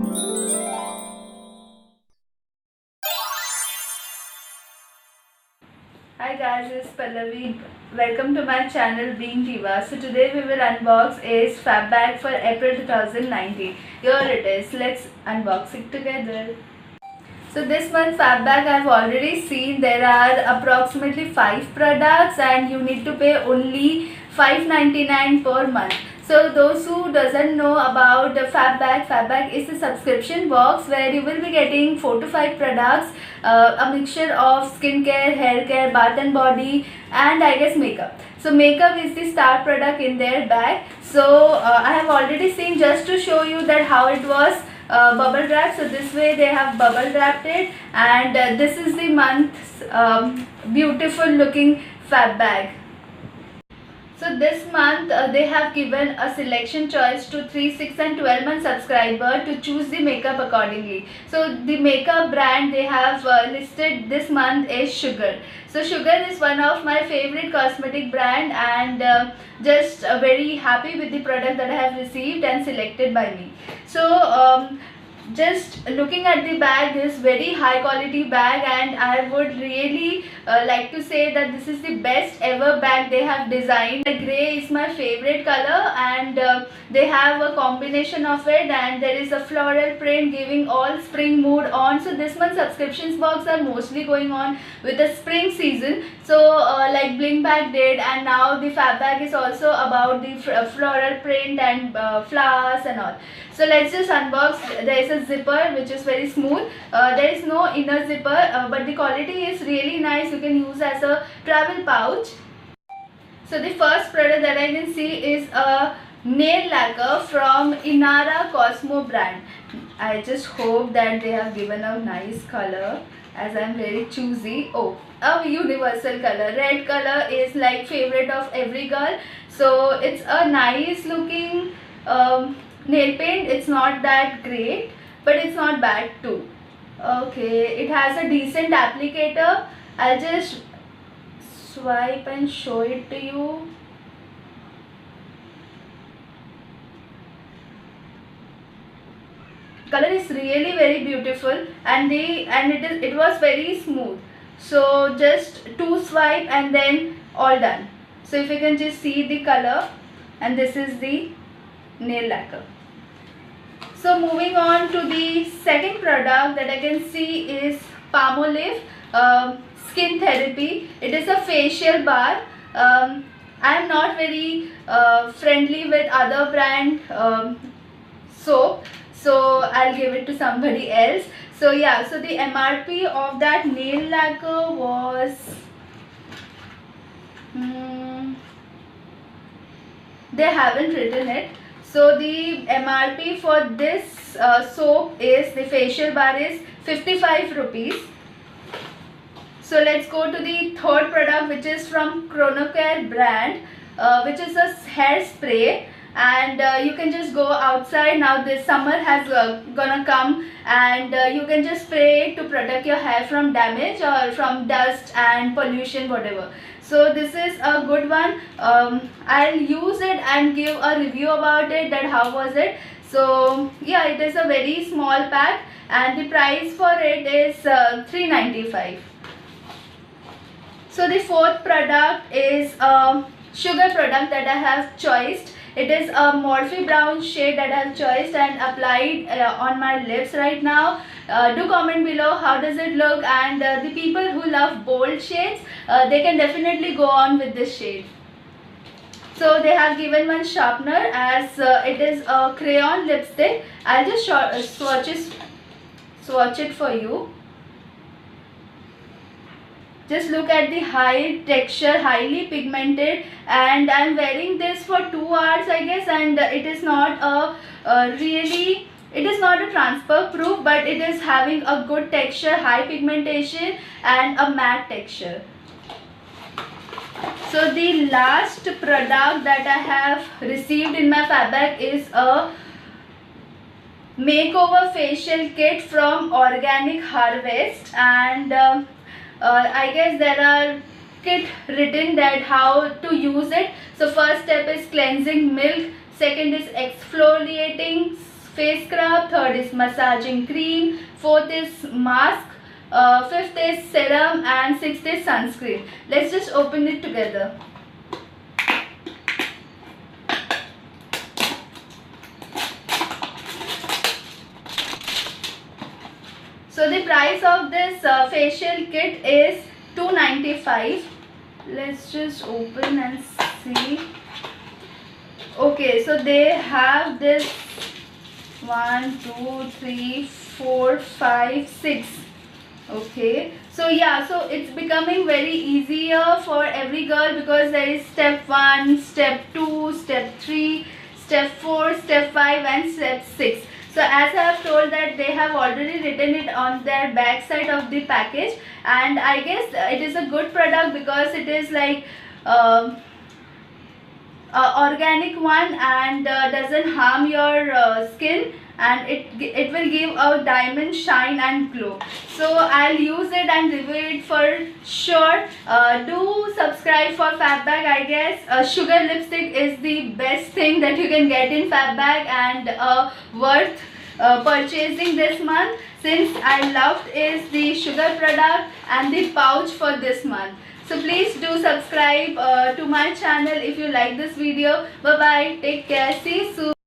Hi guys, it's Pallavi. Welcome to my channel Being Diva. So today we will unbox Ace Fab Bag for April 2019. Here it is. Let's unbox it together. So this month Fab Bag I've already seen there are approximately 5 products and you need to pay only $5.99 per month. So those who doesn't know about the Fab Bag is a subscription box where you will be getting 4 to 5 products, a mixture of skincare, hair care, bath and body, and I guess makeup. So makeup is the star product in their bag. So I have already seen, just to show you that how it was bubble wrap. So this way they have bubble wrapped it, and this is the month's beautiful looking Fab Bag. So this month they have given a selection choice to 3, 6 and 12 month subscriber to choose the makeup accordingly. So the makeup brand they have listed this month is Sugar. So Sugar is one of my favorite cosmetic brand, and just very happy with the product that I have received and selected by me. So just looking at the bag, this very high quality bag, and I would really like to say that this is the best ever bag they have designed. The grey is my favorite color, and they have a combination of it, and there is a floral print giving all spring mood on. So this month subscriptions box are mostly going on with the spring season. So like Bling Bag did, and now the Fab Bag is also about the floral print and flowers and all. So let's just unbox. There is a zipper which is very smooth. There is no inner zipper, but the quality is really nice. You can use as a travel pouch. So the first product that I can see is a nail lacquer from Inara Cosmo brand. I just hope that they have given a nice color, as I am very choosy. Oh, a universal color. Red color is like favorite of every girl. So it's a nice looking nail paint. It's not that great, but it's not bad too. Okay, it has a decent applicator. I'll just swipe and show it to you. Color is really very beautiful, and it was very smooth. So just 2 swipe and then all done. So if you can just see the color, and this is the nail lacquer. So moving on to the second product that I can see is Palmolive Skin Therapy. It is a facial bar. I am not very friendly with other brand soap, so I'll give it to somebody else. So yeah, so the MRP of that nail lacquer was they haven't written it. So the MRP for this soap is, the facial bar is 55 rupees. So let's go to the third product, which is from Chronocare brand, which is a hair spray, and you can just go outside. Now this summer has gonna come, and you can just spray it to protect your hair from damage or from dust and pollution, whatever. So this is a good one. I'll use it and give a review about it, that how was it. So yeah, it is a very small pack, and the price for it is $3.95. So the fourth product is a Sugar product that I have choiced. It is a Morphe brown shade that I have choiced and applied on my lips right now. Do comment below how does it look, and the people who love bold shades, they can definitely go on with this shade. So they have given one sharpener, as it is a crayon lipstick. I'll just swatch it for you. Just look at the high texture, highly pigmented, and I'm wearing this for 2 hours I guess, and it is not it is not a transfer proof, but it is having a good texture, high pigmentation and a matte texture. So the last product that I have received in my Fab Bag is a makeover facial kit from Organic Harvest, and I guess there are kit written that how to use it. So first step is cleansing milk, second is exfoliating face scrub, third is massaging cream, fourth is mask, fifth is serum, and sixth is sunscreen. Let's just open it together. So the price of this facial kit is $295. Let's just open and see. Okay, so they have this 1, 2, 3, 4, 5, 6. Okay, so yeah, so it's becoming very easier for every girl because there is step 1, step 2, step 3, step 4, step 5 and step 6. So as I have told that they have already written it on their back side of the package, and I guess it is a good product because it is like organic one and doesn't harm your skin, and it will give a diamond shine and glow. So I'll use it and review it for sure. Do subscribe for Fabbag. I guess sugar lipstick is the best thing that you can get in Fabbag and worth purchasing this month, since I loved is the sugar product and the pouch for this month. So please do subscribe to my channel if you like this video. Bye bye, take care, see you soon.